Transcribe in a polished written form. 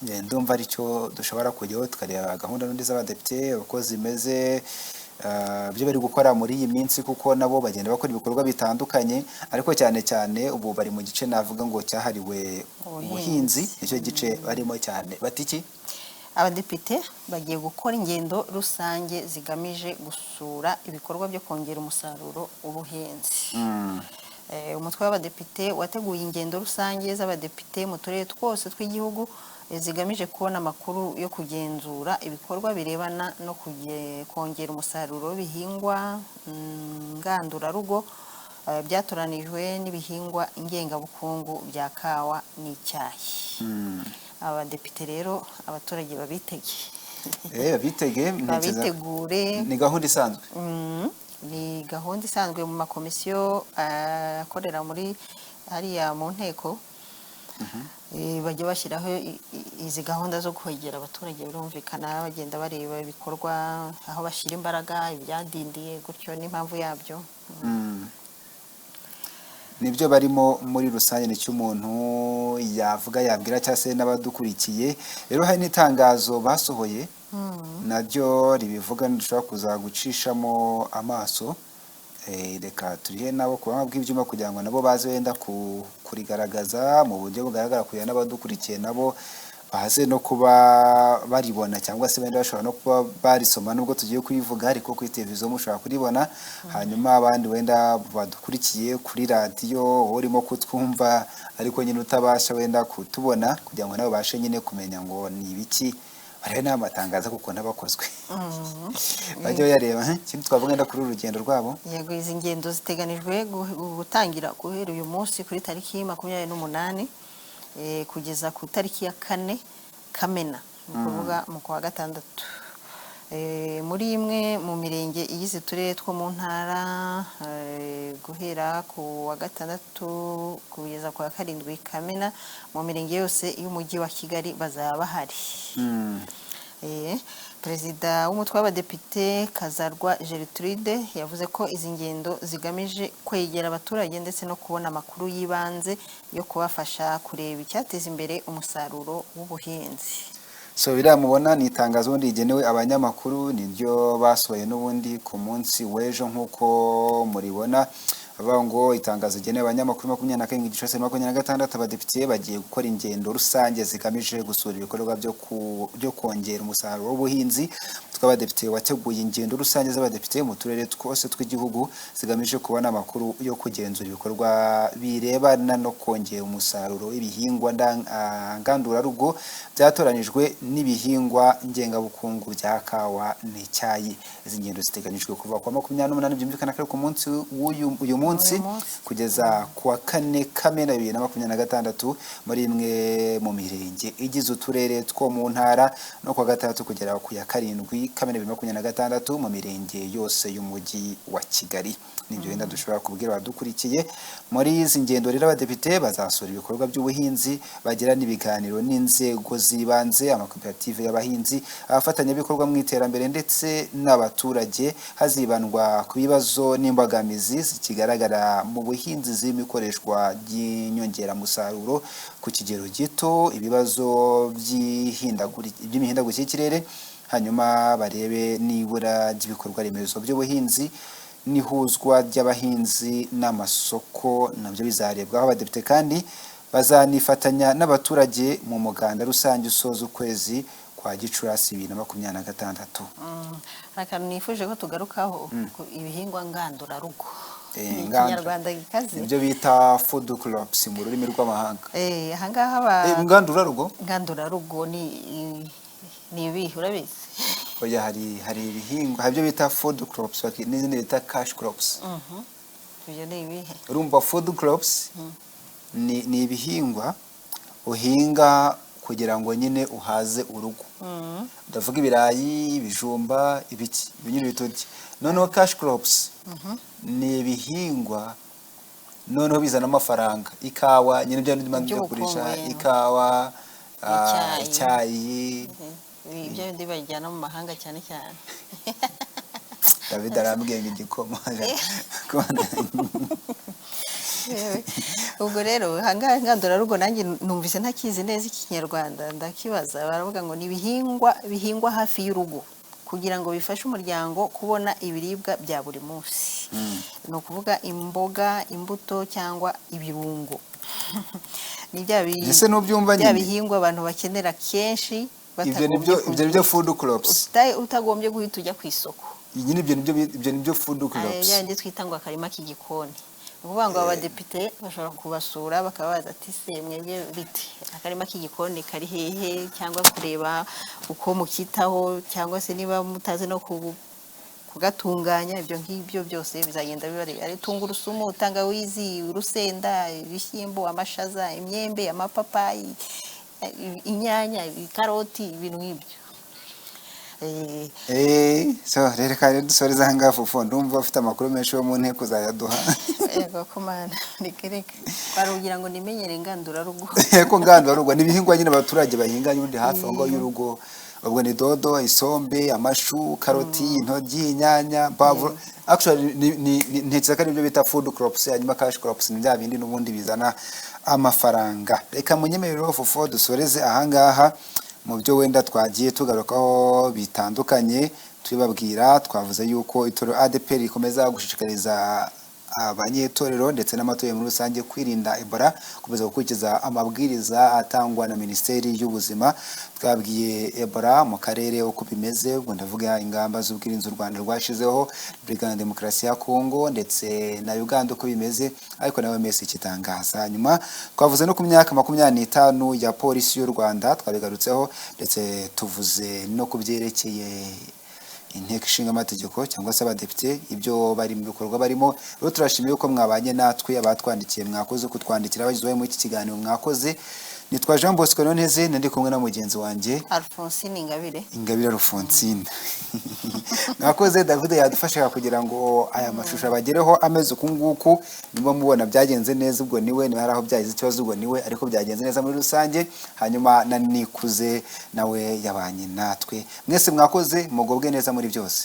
ndumva aricyo dushobora kujyaho tukareba gahunda n'undi z'abadepite uko zimeze, ibyo bari gukora muri iyi minsi, kuko nabo bagenda bakora ibikorwa bitandukanye, ariko cyane cyane ubu bari mu gice navuga ngo cyahariwe ubuhinzi, nicyo gice barimo cyane. Batiki abadepite bagiye gukora ingendo rusange zigamije gusura ibikorwa byo kongera umusaruro w'ubuhinzi. Umutwe w'abadepite wateguye ingendo rusange z'abadepite mu turere twose tw'igihugu zigamije kubona amakuru yo kugenzura ibikorwa birebana no kongera umusaruro w'ibihingwa ngandurarugo byatoranijwe n'ibihingwa ngengabukungu bya kawa n'icyayi. Abadepite rero abaturage babitegure, ni gahunda isanzwe. Ni gahunda isanzwe mu makomisiyo akorera muri hariya mu nteko. Bajya bashyiraho izi gahunda zo kwegera abaturage, birumvikana bagenda bareba ibikorwa aho bashyira imbaraga, ibyadindiye gutyo n'impamvu yabyo. Nibyo barimo muri rusange, nicyo umuntu yavuga yabwira cyangwa se n'abadukurikiye. Rero hari n'itangazo basohoye naryo ribivuga, dushobora kuza gucishamo amaso. Reka turihe nabo ku buhanga bw'ibyuma kugira ngo nabo baze wenda kurigaragaza mu buryo bugaragara, kugira n'abadukurikiye nabo baze no kuba baribona, cyangwa se wenda bashobora no kuba barisoma nubwo tugiye kuyivuga, ariko kuri televiziyo mushobora kuribona. Hanyuma abandi wenda badukurikiye kuri radiyo urimo kutwumva ariko nyine utabasha wenda kutubona, kugira ngo nabo bashe nyine kumenya ngo ni ibiki, barebe n'amatangazo kuko n'abakozwe bajye bayareba. Ikindi twavuga wenda kuri urugendo rwabo, yego izi ngendo ziteganijwe gutangira guhera uyu munsi kuri tariki 28 kugeza ku tariki ya 4 Kamena, ni kuvuga mu kwa gatandatu. Muri imwe mu mirenge igize uturere two mu ntara, guhera ku wa gatandatu kugeza ku wa 7 Kamena, mu mirenge yose y'umujyi wa Kigali bazaba bahari. Perezida w'umutwe w'abadepite Kazarwa Gertrude yavuze ko izi ngendo zigamije kwegera abaturage ndetse no kubona amakuru y'ibanze yo kubafasha kureba icyateza imbere umusaruro w'ubuhinzi. So biramubona ni itangazo ubundi rigenewe abanyamakuru, niryo basohoye n'ubundi ku munsi w'ejo nk'uko muribona. Bavuga ngo itangazo rigenewe abanyamakuru 24 Gicurasi 2026, abadepite bagiye gukora ingendo rusange zigamije gusura ibikorwa byo kongera umusaruro w'ubuhinzi. Tw'abadepite wateguye ingendo rusange z'abadepite mu turere twose tw'igihugu zigamije kubona amakuru yo kugenzura ibikorwa birebana no kongera umusaruro w'ibihingwa ngandurarugo byatoranijwe n'ibihingwa ngengabukungu bya kawa n'icyayi. Izi ngendo ziteganijwe kuva ku 28 byumvikana ko ku munsi uyu munsi kugeza ku wa 4 Kamena 2026 muri imwe mu mirenge igize uturere two mu ntara, no ku wa gatandatu kugera ku ya 7 Kamena 2026 mu mirenge yose y'umujyi wa Kigali. Nibyo wenda dushobora kubwira abadukurikiye. Muri izi ngendo rero abadepite bazasura ibikorwa by'ubuhinzi, bagira n'ibiganiro n'inzego zibanze, amakoperative y'abahinzi, abafatanyabikorwa mu iterambere ndetse n'abaturage, hazibandwa ku bibazo n'imbogamizi zikigaragara mu buhinzi z'imikoreshwa ry'inyongeramusaruro ku kigero gito, ibibazo by'imihindagurikire y'ikirere, hanyuma barebe nibura ry'ibikorwa remezo by'ubuhinzi n'ihuzwa ry'abahinzi n'amasoko, nabyo bizarebwaho. Abadepite kandi bazanifatanya n'abaturage mu muganda rusange usoza ukwezi kwa Gicurasi 2026. Akantu nifuje ko tugarukaho ibihingwa ngandurarugo. Ikinyarwanda gikaze, ibyo bita food crops mu rurimi rw'amahanga. Ahangaha ngandurarugo ni ibihe urabizi? Oya, hari ibihingwa habyo bita food crops, n'izindi bita cash crops. Ibyo ni ibihe? Urumva food crops ni ibihingwa uhinga kugira ngo nyine uhaze urugo. Ndavuga ibirayi, ibijumba, ibiki binyiri biturye. Noneho cash crops ni ibihingwa noneho bizana amafaranga, ikawa nyine byo ndimo kugurisha, ikawa, icyayi, ibyo ndi bajyana mu mahanga cyane cyane. David arambwiye ngo igikoma. ubwo rero hangaha ngandurarugo nanjye numvise ntakizi neza ikinyarwanda ndakibaza baravuga ngo ni bihingwa hafi y'urugo kugira ngo bifashe umuryango kubona ibiribwa bya buri munsi ni ukuvuga imboga imbuto cyangwa ibirungo ni ese nubyumva bya bihingwa abantu bakenera kenshi ibyo nibyo food crops utagombye guhita ujya ku isoko ibyo nibyo food crops yandi twita ngo akarima k'igikoni ukuvuga ngo abadepite bashobora kubasura bakabaza ati se mwebwe bite akarima k'igikoni kari hehe cyangwa kureba uko mukitaho cyangwa se niba mutazi no kugatunganya ibyo ngibyo byose bizagenda bibareba ari tungurusumu tangawizi urusenda ibishyimbo amashaza imyembe amapapayi inyanya ikaroti ibintu nk'ibyo so rero kandi dusoreza hanga Fufu ndumva ufite amakuru menshi yo mu nteko zayaduha yego komana nikereka barugira ngo nimenyere ngandura rugo yego ngandura rugo nibihingwa nyine abaturage bahinga nyundi hafi ngo y'urugo ubwo ni dodo isombe amashu karoti intoryi inyanya pavuro actually ntekereza ko ari byo bita food crops hanyuma cash crops ni bya bindi n'ubundi bizana amafaranga reka munyemerero Fufu dusoreze ahangaha mu byo wenda twagiye tugarukaho bitandukanye twibabwira twavuze yuko itorero ADPR rikomeza gushishikariza abanyetorero ndetse n'amatorero muri rusange kwirinda Ebola komeza gukurikiza amabwiriza atangwa na Minisiteri y'Ubuzima twabwiye Ebola mu karere uko bimeze ubwo ndavuga ingamba z'ubwirinzi u Rwanda rwashizeho Repubulika ya Demokarasi ya Kongo ndetse na Uganda uko bimeze ariko nawe mesi ikitangaza nyuma twavuze no ku myaka 25 ya polisi y'u Rwanda twabigarutseho ndetse tuvuze no kubyerekeye inteko ishinga amategeko cyangwa se abadepite ibyo bari mu bikorwa barimo rero turashimiye uko mwabanye natwe abatwandikiye mwakoze kutwandikira abagize muri iki kiganiro mwakoze nitwa Jean Bosco Nonteze ndi kumwe na mugenzi wanje Alphonsine Ingabire Alphonsine mwakoze David yadufasha kugira ngo aya mashusho abagereho ameze ukunguku nimba mubona byagenze neza ubwo niwe ni haraho byagize ikibazo ubwo niwe ariko byagenze neza muri rusange hanyuma na Nikuze nawe yabanye natwe mwese mwakoze mugobwe neza muri byose